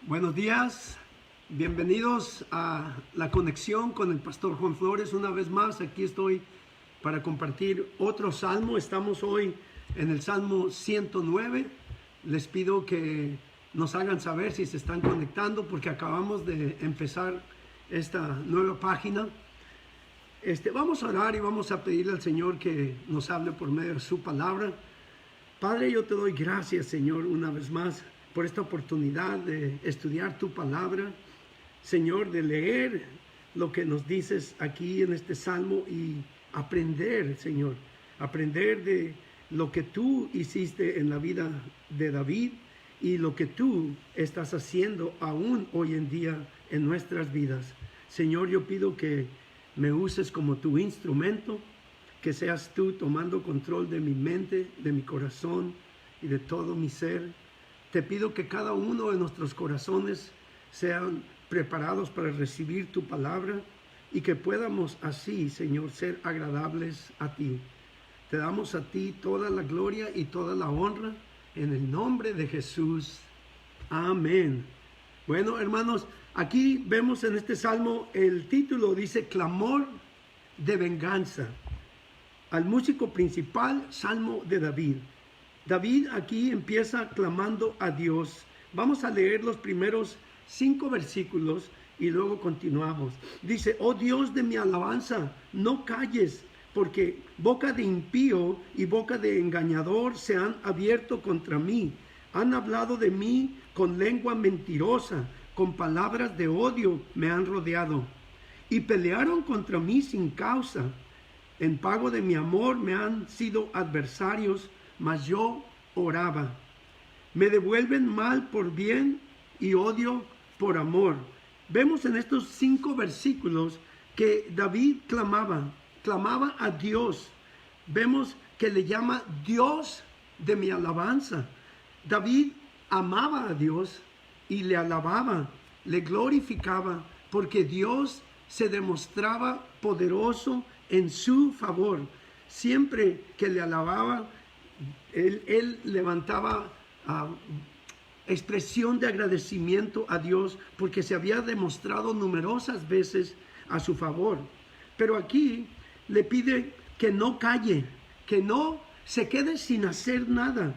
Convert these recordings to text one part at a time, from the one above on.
Buenos días, bienvenidos a la conexión con el pastor Juan Flores. Una vez más, aquí estoy para compartir otro salmo. Estamos hoy en el Salmo 109. Les pido que nos hagan saber si se están conectando porque acabamos de empezar esta nueva página. Vamos a orar y vamos a pedirle al Señor que nos hable por medio de su palabra. Padre, yo te doy gracias, Señor, una vez más por esta oportunidad de estudiar tu palabra, Señor, de leer lo que nos dices aquí en este salmo y aprender, Señor, aprender de lo que tú hiciste en la vida de David y lo que tú estás haciendo aún hoy en día en nuestras vidas. Señor, yo pido que me uses como tu instrumento, que seas tú tomando control de mi mente, de mi corazón y de todo mi ser. Te pido que cada uno de nuestros corazones sean preparados para recibir tu palabra y que podamos así, Señor, ser agradables a ti. Te damos a ti toda la gloria y toda la honra en el nombre de Jesús. Amén. Bueno, hermanos, aquí vemos en este salmo el título dice Clamor de venganza. Al músico principal, Salmo de David. David aquí empieza clamando a Dios. Vamos a leer los primeros 5 versículos y luego continuamos. Dice, oh Dios de mi alabanza, no calles, porque boca de impío y boca de engañador se han abierto contra mí. Han hablado de mí con lengua mentirosa, con palabras de odio me han rodeado. Y pelearon contra mí sin causa. En pago de mi amor me han sido adversarios, mas yo oraba. Me devuelven mal por bien y odio por amor. Vemos en estos 5 versículos que David clamaba a Dios. Vemos que le llama Dios de mi alabanza. David amaba a Dios y le alababa, le glorificaba, porque Dios se demostraba poderoso en su favor. Siempre que le alababa, él levantaba expresión de agradecimiento a Dios porque se había demostrado numerosas veces a su favor. Pero aquí le pide que no calle, que no se quede sin hacer nada.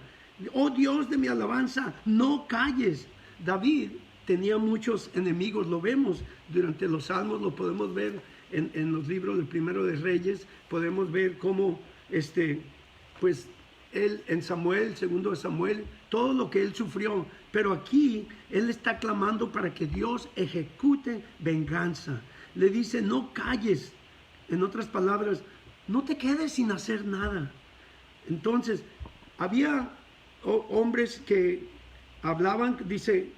Oh Dios de mi alabanza, no calles. David tenía muchos enemigos, lo vemos durante los salmos, lo podemos ver en los libros del Primero de Reyes, podemos ver cómo pues él en Samuel, segundo de Samuel, todo lo que él sufrió, pero aquí él está clamando para que Dios ejecute venganza. Le dice, no calles, en otras palabras, no te quedes sin hacer nada. Entonces, había hombres que hablaban, dice,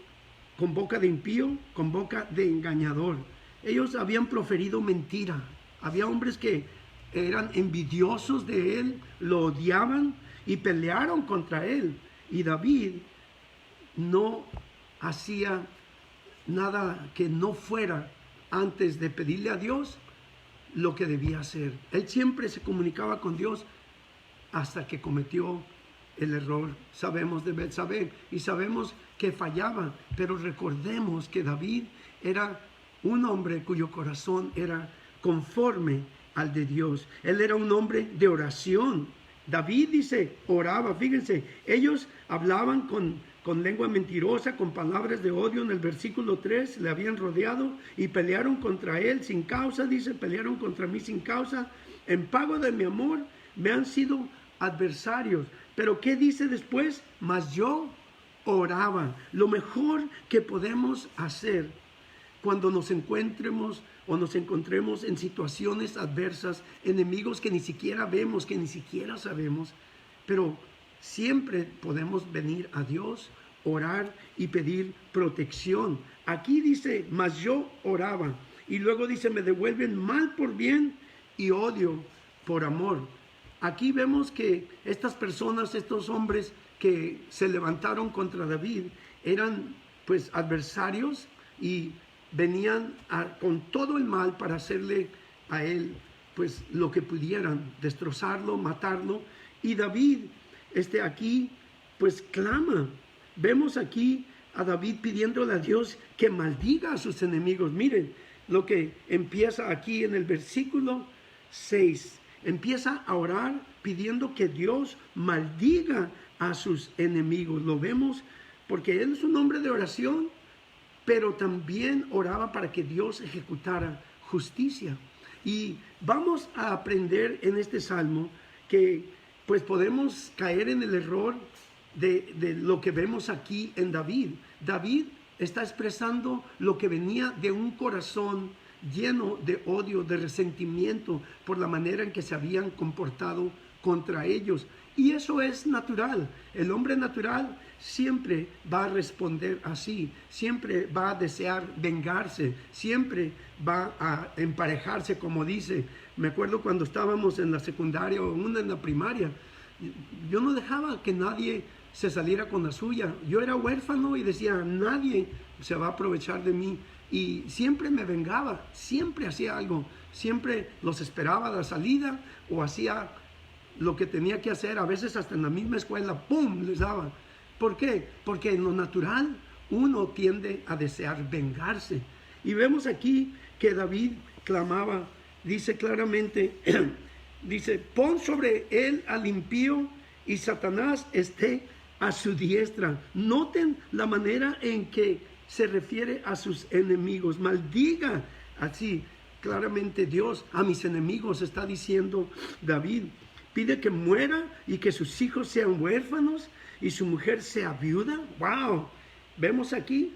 con boca de impío, con boca de engañador. Ellos habían proferido mentira. Había hombres que eran envidiosos de él, lo odiaban y pelearon contra él. Y David no hacía nada que no fuera antes de pedirle a Dios lo que debía hacer. Él siempre se comunicaba con Dios hasta que cometió el error. Sabemos de Betsabé y sabemos que fallaba, pero recordemos que David era un hombre cuyo corazón era conforme al de Dios. Él era un hombre de oración. David dice, oraba, fíjense, ellos hablaban con lengua mentirosa, con palabras de odio. En el versículo 3 le habían rodeado y pelearon contra él sin causa, dice, pelearon contra mí sin causa. En pago de mi amor me han sido adversarios. Pero ¿qué dice después? Mas yo oraba. Lo mejor que podemos hacer cuando nos encontremos o nos encontremos en situaciones adversas, enemigos que ni siquiera vemos, que ni siquiera sabemos, pero siempre podemos venir a Dios, orar y pedir protección. Aquí dice, mas yo oraba. Y luego dice, me devuelven mal por bien y odio por amor. Aquí vemos que estas personas, estos hombres que se levantaron contra David, eran pues adversarios y venían con todo el mal para hacerle a él pues lo que pudieran, destrozarlo, matarlo. Y David aquí pues clama. Vemos aquí a David pidiéndole a Dios que maldiga a sus enemigos. Miren lo que empieza aquí en el versículo 6. Empieza a orar pidiendo que Dios maldiga a sus enemigos. Lo vemos porque él es un hombre de oración, pero también oraba para que Dios ejecutara justicia. Y vamos a aprender en este salmo que pues podemos caer en el error de lo que vemos aquí en David. David está expresando lo que venía de un corazón lleno de odio, de resentimiento por la manera en que se habían comportado contra ellos. Y eso es natural. El hombre natural siempre va a responder así, siempre va a desear vengarse, siempre va a emparejarse, como dice. Me acuerdo cuando estábamos en la secundaria o en la primaria, yo no dejaba que nadie se saliera con la suya. Yo era huérfano y decía, nadie se va a aprovechar de mí. Y siempre me vengaba, siempre hacía algo, siempre los esperaba a la salida o hacía lo que tenía que hacer, a veces hasta en la misma escuela, ¡pum!, les daba. ¿Por qué? Porque en lo natural uno tiende a desear vengarse. Y vemos aquí que David clamaba, dice claramente, dice, pon sobre él al impío y Satanás esté a su diestra. Noten la manera en que se refiere a sus enemigos. Maldiga, así claramente Dios a mis enemigos, está diciendo David. Pide que muera y que sus hijos sean huérfanos y su mujer sea viuda. ¡Wow! Vemos aquí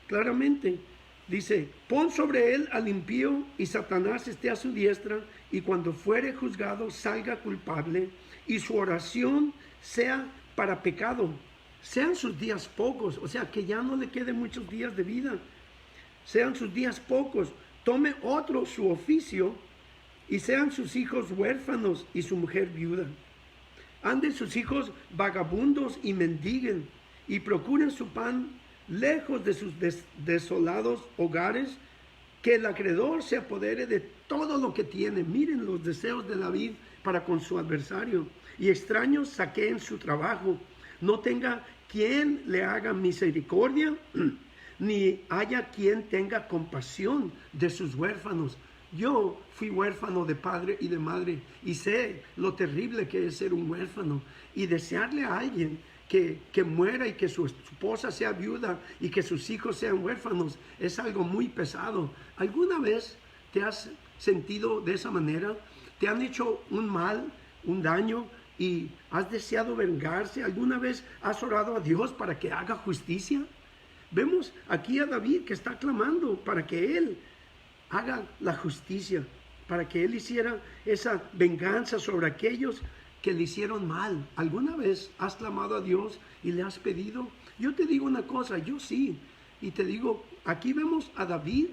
claramente. Dice, pon sobre él al impío y Satanás esté a su diestra y cuando fuere juzgado salga culpable y su oración sea para pecado. Sean sus días pocos, o sea, que ya no le queden muchos días de vida. Sean sus días pocos. Tome otro su oficio y sean sus hijos huérfanos y su mujer viuda. Anden sus hijos vagabundos y mendiguen y procuren su pan lejos de sus desolados hogares, que el acreedor se apodere de todo lo que tiene. Miren los deseos de David para con su adversario. Y extraños saqueen su trabajo. No tenga quien le haga misericordia, ni haya quien tenga compasión de sus huérfanos. Yo fui huérfano de padre y de madre y sé lo terrible que es ser un huérfano y desearle a alguien que muera y que su esposa sea viuda y que sus hijos sean huérfanos es algo muy pesado. ¿Alguna vez te has sentido de esa manera? ¿Te han hecho un mal, un daño y has deseado vengarse? ¿Alguna vez has orado a Dios para que haga justicia? Vemos aquí a David que está clamando para que él haga la justicia, para que él hiciera esa venganza sobre aquellos que le hicieron mal. ¿Alguna vez has clamado a Dios y le has pedido? Yo te digo una cosa, yo sí. Y te digo, aquí vemos a David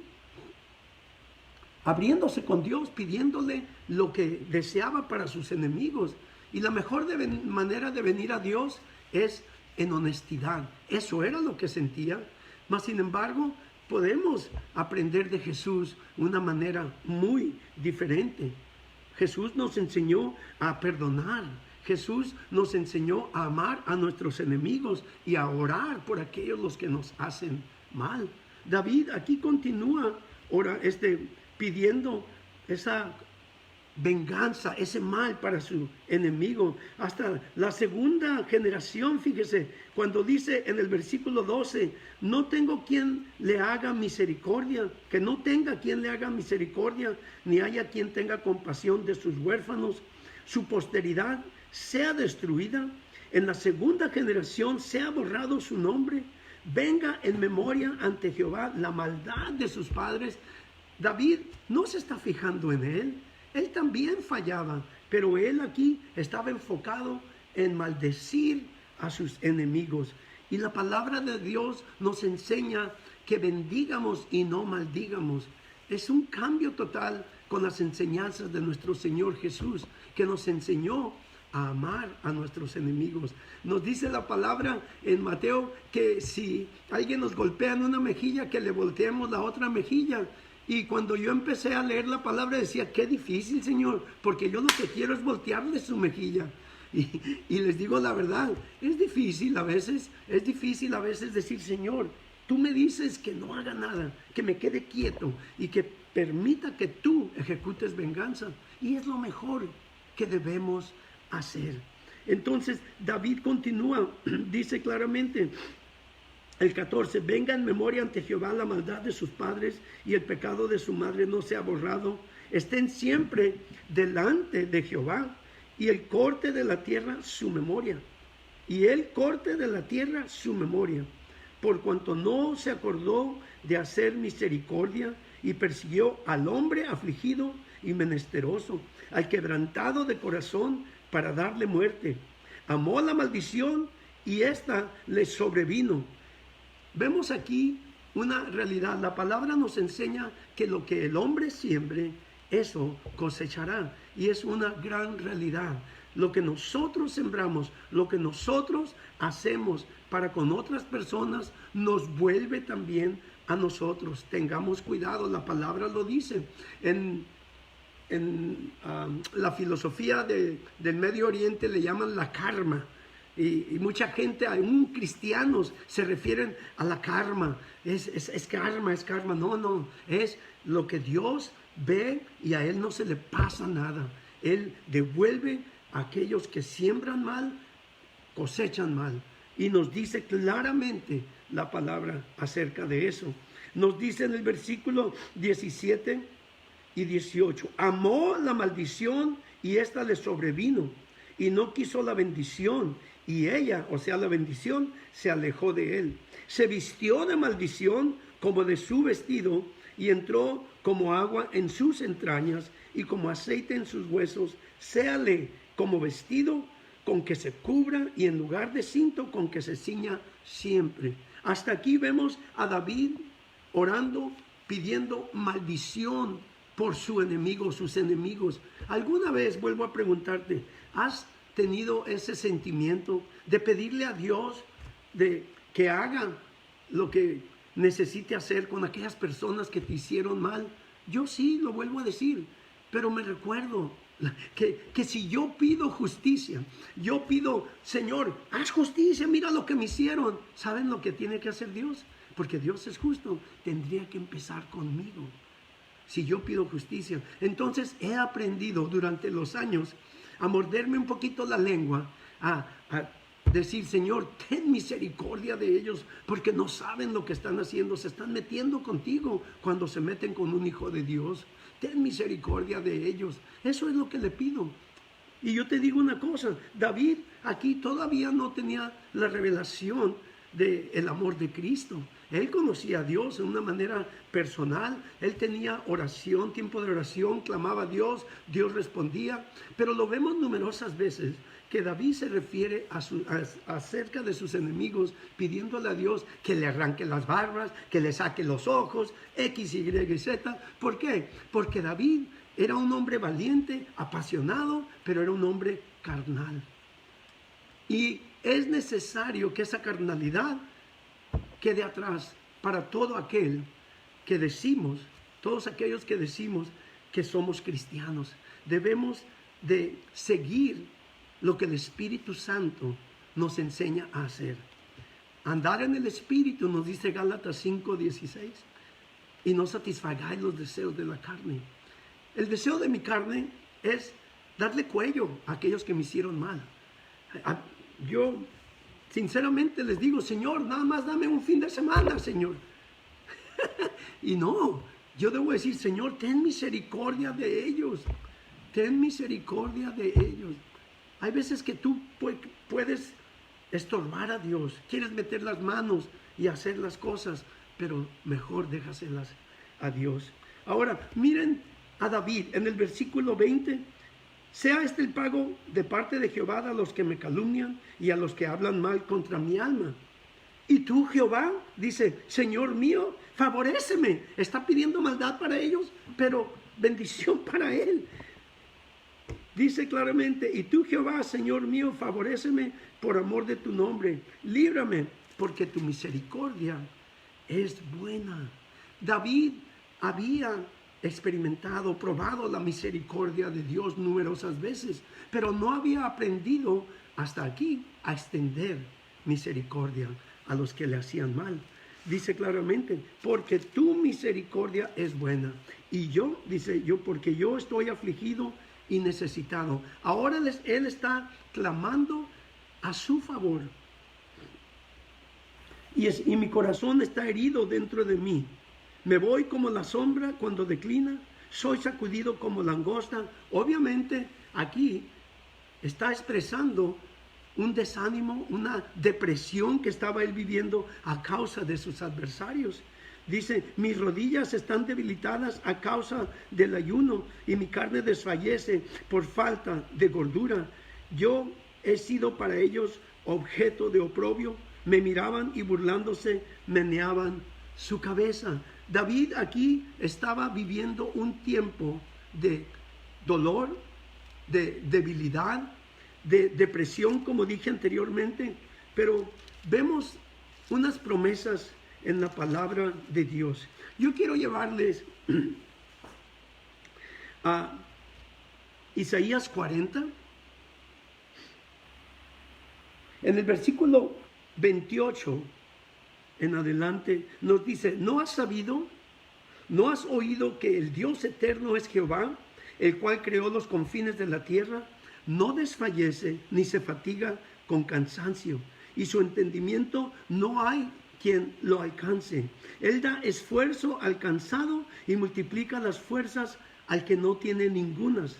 abriéndose con Dios, pidiéndole lo que deseaba para sus enemigos. Y la mejor manera de venir a Dios es en honestidad. Eso era lo que sentía. Mas, sin embargo, podemos aprender de Jesús una manera muy diferente. Jesús nos enseñó a perdonar. Jesús nos enseñó a amar a nuestros enemigos y a orar por aquellos los que nos hacen mal. David aquí continúa pidiendo esa venganza, ese mal para su enemigo. Hasta la segunda generación, fíjese, cuando dice en el versículo 12, no tengo quien le haga misericordia, que no tenga quien le haga misericordia, ni haya quien tenga compasión de sus huérfanos, su posteridad sea destruida, en la segunda generación sea borrado su nombre, venga en memoria ante Jehová la maldad de sus padres. David no se está fijando en él. Él también fallaba, pero él aquí estaba enfocado en maldecir a sus enemigos. Y la palabra de Dios nos enseña que bendigamos y no maldigamos. Es un cambio total con las enseñanzas de nuestro Señor Jesús, que nos enseñó a amar a nuestros enemigos. Nos dice la palabra en Mateo que si alguien nos golpea en una mejilla, que le volteemos la otra mejilla. Y cuando yo empecé a leer la palabra decía, qué difícil, Señor, porque yo lo que quiero es voltearle su mejilla. Y les digo la verdad, es difícil a veces decir, Señor, tú me dices que no haga nada, que me quede quieto y que permita que tú ejecutes venganza. Y es lo mejor que debemos hacer. Entonces David continúa, dice claramente, el 14, venga en memoria ante Jehová la maldad de sus padres y el pecado de su madre no sea borrado. Estén siempre delante de Jehová y el corte de la tierra su memoria. Y el corte de la tierra su memoria. Por cuanto no se acordó de hacer misericordia y persiguió al hombre afligido y menesteroso, al quebrantado de corazón para darle muerte. Amó la maldición y ésta le sobrevino. Vemos aquí una realidad. La palabra nos enseña que lo que el hombre siembre, eso cosechará. Y es una gran realidad. Lo que nosotros sembramos, lo que nosotros hacemos para con otras personas, nos vuelve también a nosotros. Tengamos cuidado, la palabra lo dice. En la filosofía del Medio Oriente le llaman la karma. Y mucha gente, aún cristianos, se refieren a la karma. Es karma, es karma. No, es lo que Dios ve y a Él no se le pasa nada. Él devuelve a aquellos que siembran mal, cosechan mal. Y nos dice claramente la palabra acerca de eso. Nos dice en el versículo 17 y 18, amó la maldición y ésta le sobrevino, y no quiso la bendición, y ella, o sea la bendición, se alejó de él. Se vistió de maldición como de su vestido, y entró como agua en sus entrañas, y como aceite en sus huesos. Séale como vestido con que se cubra, y en lugar de cinto con que se ciña siempre. Hasta aquí vemos a David orando, pidiendo maldición por su enemigo, sus enemigos. ¿Alguna vez, vuelvo a preguntarte, has tenido ese sentimiento de pedirle a Dios de que haga lo que necesite hacer con aquellas personas que te hicieron mal? Yo sí, lo vuelvo a decir, pero me recuerdo que si yo pido justicia, yo pido, Señor, haz justicia, mira lo que me hicieron. ¿Saben lo que tiene que hacer Dios? Porque Dios es justo, tendría que empezar conmigo. Si yo pido justicia, entonces he aprendido durante los años a morderme un poquito la lengua, a decir, Señor, ten misericordia de ellos, porque no saben lo que están haciendo, se están metiendo contigo cuando se meten con un hijo de Dios. Ten misericordia de ellos. Eso es lo que le pido. Y yo te digo una cosa, David aquí todavía no tenía la revelación del amor de Cristo. Él conocía a Dios de una manera personal. Él tenía oración, tiempo de oración, clamaba a Dios, Dios respondía. Pero lo vemos numerosas veces que David se refiere acerca de sus enemigos, pidiéndole a Dios que le arranque las barbas, que le saque los ojos, X, Y y Z. ¿Por qué? Porque David era un hombre valiente, apasionado, pero era un hombre carnal. Y es necesario que esa carnalidad quede atrás para todo aquel que decimos, todos aquellos que decimos que somos cristianos. Debemos de seguir lo que el Espíritu Santo nos enseña a hacer. Andar en el Espíritu, nos dice Gálatas 5:16, y no satisfagáis los deseos de la carne. El deseo de mi carne es darle cuello a aquellos que me hicieron mal. Yo sinceramente les digo, Señor, nada más dame un fin de semana, Señor. Y no, yo debo decir, Señor, ten misericordia de ellos. Ten misericordia de ellos. Hay veces que tú puedes estorbar a Dios. Quieres meter las manos y hacer las cosas, pero mejor déjaselas a Dios. Ahora, miren a David en el versículo 20. Sea este el pago de parte de Jehová a los que me calumnian y a los que hablan mal contra mi alma. Y tú, Jehová, dice, Señor mío, favoréceme. Está pidiendo maldad para ellos, pero bendición para él. Dice claramente, y tú, Jehová, Señor mío, favoréceme por amor de tu nombre. Líbrame, porque tu misericordia es buena. David había experimentado, probado la misericordia de Dios numerosas veces, pero no había aprendido hasta aquí a extender misericordia a los que le hacían mal. Dice claramente, porque tu misericordia es buena. Y yo, dice yo, porque yo estoy afligido y necesitado. Ahora él está clamando a su favor. Y mi corazón está herido dentro de mí. Me voy como la sombra cuando declina. Soy sacudido como langosta. Obviamente aquí está expresando un desánimo, una depresión que estaba él viviendo a causa de sus adversarios. Dice, mis rodillas están debilitadas a causa del ayuno y mi carne desfallece por falta de gordura. Yo he sido para ellos objeto de oprobio. Me miraban y burlándose meneaban su cabeza. David aquí estaba viviendo un tiempo de dolor, de debilidad, de depresión, como dije anteriormente, pero vemos unas promesas en la palabra de Dios. Yo quiero llevarles a Isaías 40, en el versículo 28 en adelante, nos dice, ¿no has sabido, no has oído que el Dios eterno es Jehová, el cual creó los confines de la tierra? No desfallece ni se fatiga con cansancio, y su entendimiento no hay quien lo alcance. Él da esfuerzo al cansado y multiplica las fuerzas al que no tiene ningunas.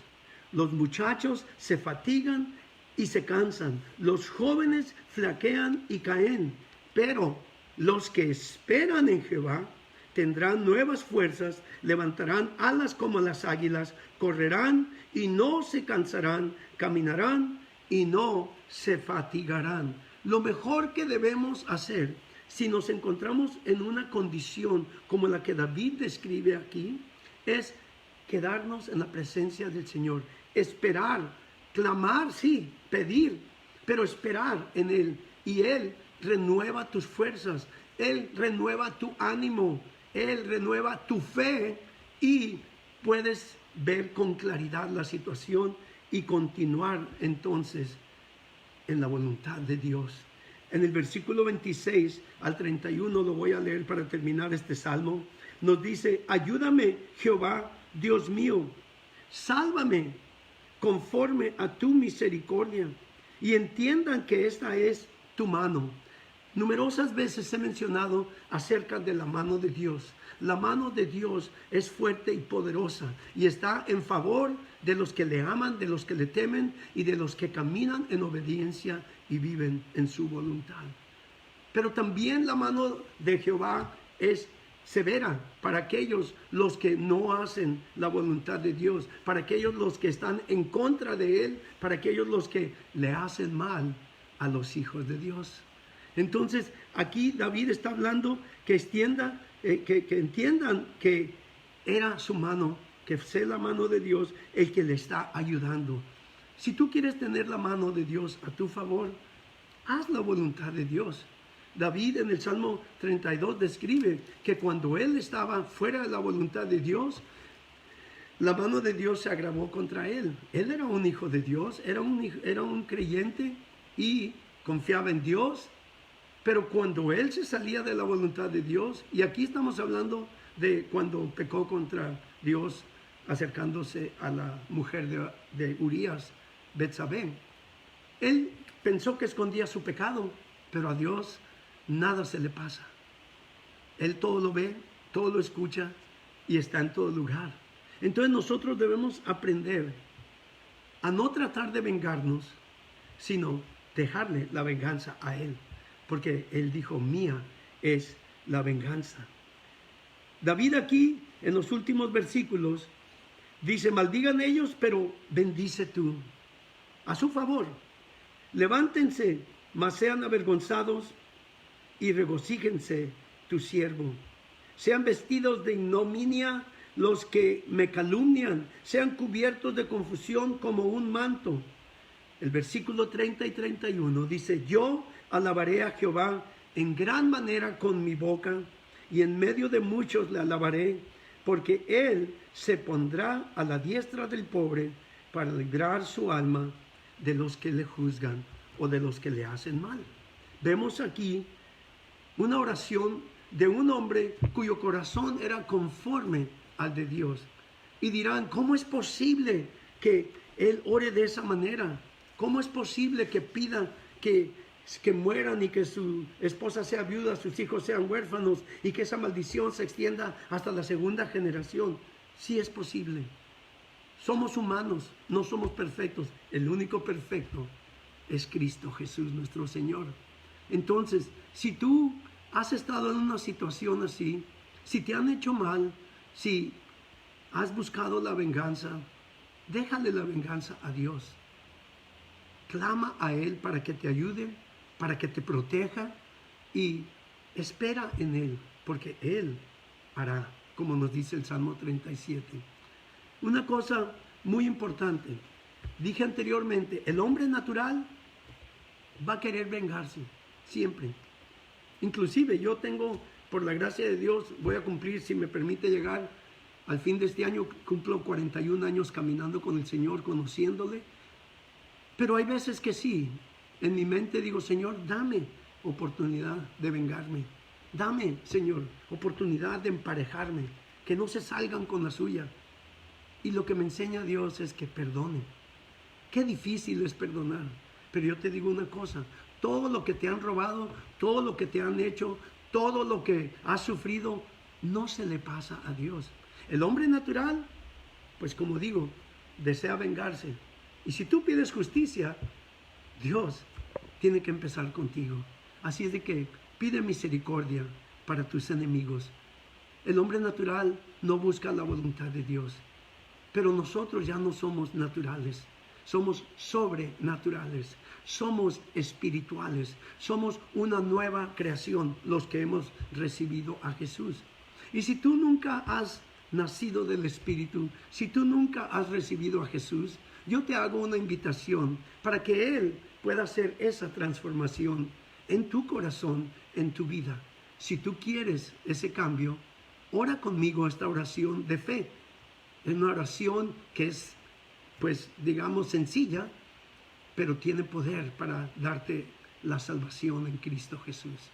Los muchachos se fatigan y se cansan, los jóvenes flaquean y caen, pero los que esperan en Jehová tendrán nuevas fuerzas, levantarán alas como las águilas, correrán y no se cansarán, caminarán y no se fatigarán. Lo mejor que debemos hacer si nos encontramos en una condición como la que David describe aquí, es quedarnos en la presencia del Señor, esperar, clamar, sí, pedir, pero esperar en Él. Y Él renueva tus fuerzas, Él renueva tu ánimo, Él renueva tu fe y puedes ver con claridad la situación y continuar entonces en la voluntad de Dios. En el versículo 26 al 31 lo voy a leer para terminar este salmo. Nos dice, ayúdame Jehová, Dios mío, sálvame conforme a tu misericordia y entiendan que esta es tu mano. Numerosas veces he mencionado acerca de la mano de Dios. La mano de Dios es fuerte y poderosa y está en favor de los que le aman, de los que le temen y de los que caminan en obediencia y viven en su voluntad. Pero también la mano de Jehová es severa para aquellos los que no hacen la voluntad de Dios, para aquellos los que están en contra de Él, para aquellos los que le hacen mal a los hijos de Dios. Entonces aquí David está hablando que entiendan que era su mano, que sea la mano de Dios el que le está ayudando. Si tú quieres tener la mano de Dios a tu favor, haz la voluntad de Dios. David en el Salmo 32 describe que cuando él estaba fuera de la voluntad de Dios, la mano de Dios se agravó contra él. Él era un hijo de Dios, era un creyente y confiaba en Dios. Pero cuando él se salía de la voluntad de Dios, y aquí estamos hablando de cuando pecó contra Dios, acercándose a la mujer de Urías, Betsabé, él pensó que escondía su pecado, pero a Dios nada se le pasa. Él todo lo ve, todo lo escucha y está en todo lugar. Entonces nosotros debemos aprender a no tratar de vengarnos, sino dejarle la venganza a Él. Porque Él dijo, mía es la venganza. David aquí, en los últimos versículos, dice, maldigan ellos, pero bendice tú. A su favor, levántense, mas sean avergonzados y regocíjense tu siervo. Sean vestidos de ignominia los que me calumnian, sean cubiertos de confusión como un manto. El versículo 30 y 31 dice, yo alabaré a Jehová en gran manera con mi boca, y en medio de muchos le alabaré, porque Él se pondrá a la diestra del pobre para librar su alma de los que le juzgan o de los que le hacen mal. Vemos aquí una oración de un hombre cuyo corazón era conforme al de Dios. Y dirán, ¿cómo es posible que él ore de esa manera? ¿Cómo es posible que pida que mueran y que su esposa sea viuda, sus hijos sean huérfanos y que esa maldición se extienda hasta la segunda generación? Sí es posible. Somos humanos, no somos perfectos. El único perfecto es Cristo Jesús, nuestro Señor. Entonces, si tú has estado en una situación así, si te han hecho mal, si has buscado la venganza, déjale la venganza a Dios. Clama a Él para que te ayude, para que te proteja y espera en Él, porque Él hará, como nos dice el Salmo 37. Una cosa muy importante, dije anteriormente, el hombre natural va a querer vengarse, siempre. Inclusive yo tengo, por la gracia de Dios, voy a cumplir, si me permite llegar al fin de este año, cumplo 41 años caminando con el Señor, conociéndole. Pero hay veces que sí, en mi mente digo, Señor, dame oportunidad de vengarme. Dame, Señor, oportunidad de emparejarme, que no se salgan con la suya. Y lo que me enseña Dios es que perdone. Qué difícil es perdonar. Pero yo te digo una cosa, todo lo que te han robado, todo lo que te han hecho, todo lo que has sufrido, no se le pasa a Dios. El hombre natural, pues como digo, desea vengarse. Y si tú pides justicia, Dios tiene que empezar contigo. Así es de que pide misericordia para tus enemigos. El hombre natural no busca la voluntad de Dios. Pero nosotros ya no somos naturales. Somos sobrenaturales, somos espirituales, somos una nueva creación, los que hemos recibido a Jesús. Y si tú nunca has nacido del Espíritu, si tú nunca has recibido a Jesús, yo te hago una invitación para que Él pueda hacer esa transformación en tu corazón, en tu vida. Si tú quieres ese cambio, ora conmigo esta oración de fe. Es una oración que es, pues digamos, sencilla, pero tiene poder para darte la salvación en Cristo Jesús.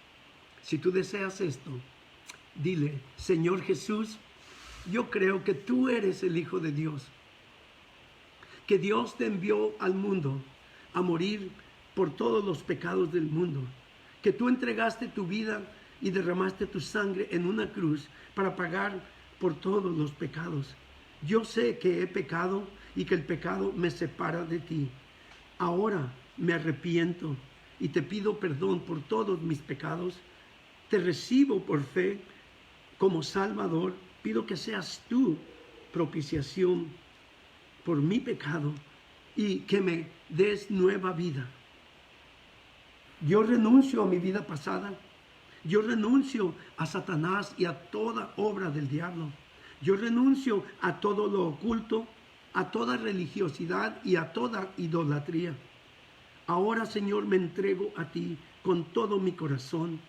Si tú deseas esto, dile, Señor Jesús, yo creo que tú eres el Hijo de Dios, que Dios te envió al mundo a morir por todos los pecados del mundo, que tú entregaste tu vida y derramaste tu sangre en una cruz para pagar por todos los pecados. Yo sé que he pecado y que el pecado me separa de ti. Ahora me arrepiento y te pido perdón por todos mis pecados. Te recibo por fe como Salvador. Pido que seas tú propiciación por mi pecado y que me des nueva vida. Yo renuncio a mi vida pasada. Yo renuncio a Satanás y a toda obra del diablo. Yo renuncio a todo lo oculto, a toda religiosidad y a toda idolatría. Ahora, Señor, me entrego a ti con todo mi corazón.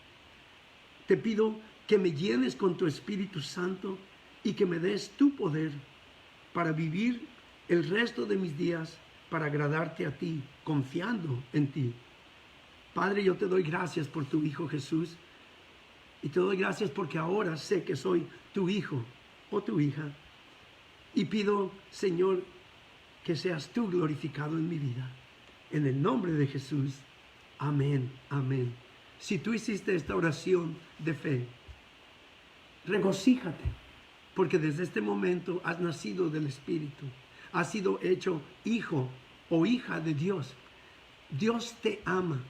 Te pido que me llenes con tu Espíritu Santo y que me des tu poder para vivir el resto de mis días para agradarte a ti, confiando en ti. Padre, yo te doy gracias por tu Hijo Jesús y te doy gracias porque ahora sé que soy tu hijo o tu hija. Y pido, Señor, que seas tú glorificado en mi vida. En el nombre de Jesús. Amén, amén. Si tú hiciste esta oración de fe, regocíjate, porque desde este momento has nacido del Espíritu. Has sido hecho hijo o hija de Dios. Dios te ama.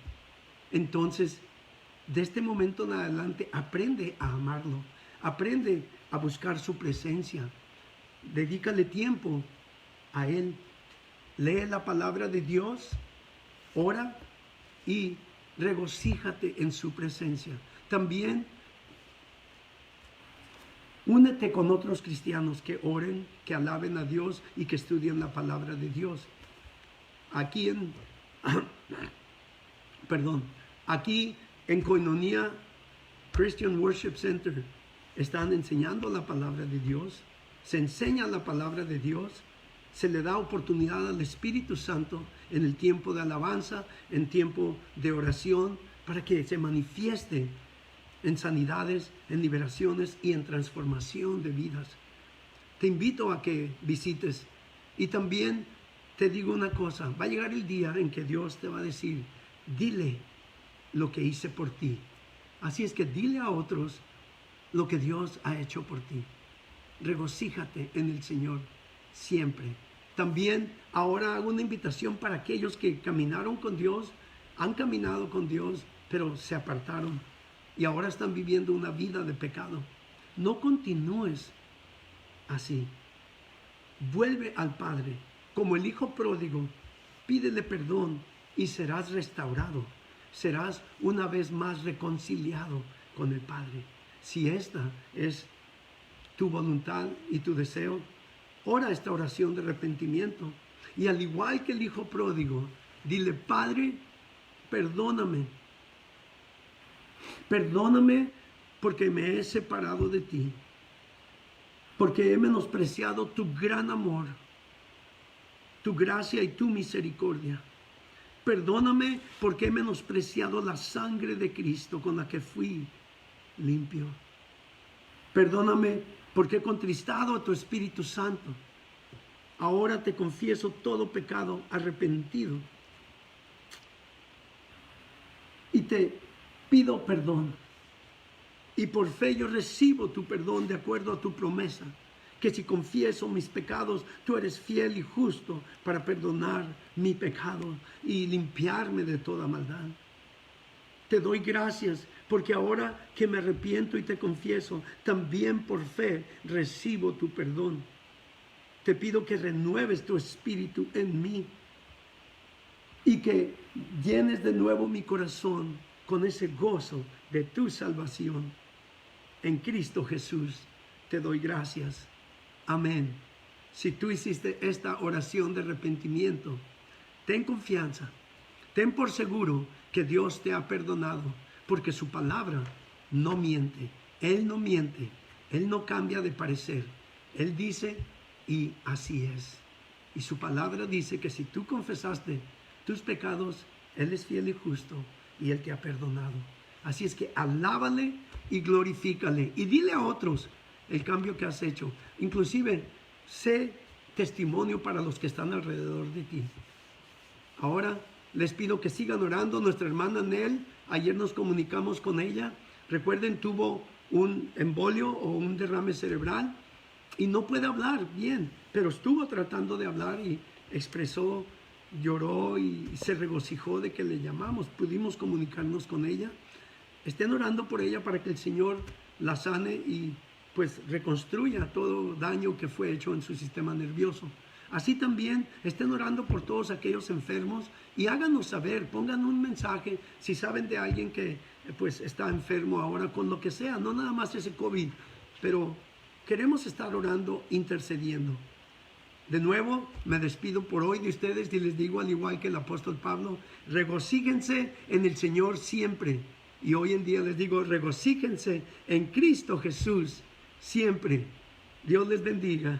Entonces, de este momento en adelante, aprende a amarlo. Aprende a buscar su presencia. Dedícale tiempo a Él. Lee la palabra de Dios, ora y regocíjate en su presencia. También únete con otros cristianos que oren, que alaben a Dios y que estudien la palabra de Dios. Aquí aquí en Koinonia Christian Worship Center están enseñando la palabra de Dios, se enseña la palabra de Dios, se le da oportunidad al Espíritu Santo en el tiempo de alabanza, en tiempo de oración, para que se manifieste en sanidades, en liberaciones y en transformación de vidas. Te invito a que visites, y también te digo una cosa, va a llegar el día en que Dios te va a decir, dile lo que hice por ti. Así es que dile a otros lo que Dios ha hecho por ti. Regocíjate en el Señor siempre. También ahora hago una invitación para aquellos que caminaron con Dios, han caminado con Dios, pero se apartaron y ahora están viviendo una vida de pecado. No continúes así. Vuelve al Padre. Como el hijo pródigo, pídele perdón y serás restaurado. Serás una vez más reconciliado con el Padre. Si esta es tu voluntad y tu deseo, ora esta oración de arrepentimiento. Y al igual que el hijo pródigo, dile, Padre, perdóname. Perdóname porque me he separado de ti. Porque he menospreciado tu gran amor, tu gracia y tu misericordia. Perdóname porque he menospreciado la sangre de Cristo con la que fui limpio. Perdóname porque he contristado a tu Espíritu Santo. Ahora te confieso todo pecado arrepentido. Y te pido perdón. Y por fe yo recibo tu perdón de acuerdo a tu promesa. Que si confieso mis pecados, tú eres fiel y justo para perdonar mi pecado y limpiarme de toda maldad. Te doy gracias porque ahora que me arrepiento y te confieso, también por fe recibo tu perdón. Te pido que renueves tu espíritu en mí y que llenes de nuevo mi corazón con ese gozo de tu salvación. En Cristo Jesús te doy gracias. Amén. Si tú hiciste esta oración de arrepentimiento, ten confianza, ten por seguro que Dios te ha perdonado, porque su palabra no miente. Él no miente, Él no cambia de parecer. Él dice y así es. Y su palabra dice que si tú confesaste tus pecados, Él es fiel y justo y Él te ha perdonado. Así es que alábale y glorifícale y dile a otros el cambio que has hecho. Inclusive, sé testimonio para los que están alrededor de ti. Ahora les pido que sigan orando. Nuestra hermana Nel, ayer nos comunicamos con ella. Recuerden, tuvo un embolio o un derrame cerebral y no puede hablar bien, pero estuvo tratando de hablar y expresó, lloró y se regocijó de que le llamamos. Pudimos comunicarnos con ella. Estén orando por ella para que el Señor la sane y pues reconstruya todo daño que fue hecho en su sistema nervioso. Así también estén orando por todos aquellos enfermos y háganos saber, pongan un mensaje si saben de alguien que pues está enfermo ahora con lo que sea, no nada más ese COVID, pero queremos estar orando, intercediendo. De nuevo, me despido por hoy de ustedes y les digo, al igual que el apóstol Pablo, regocíjense en el Señor siempre. Y hoy en día les digo, regocíjense en Cristo Jesús siempre. Dios les bendiga.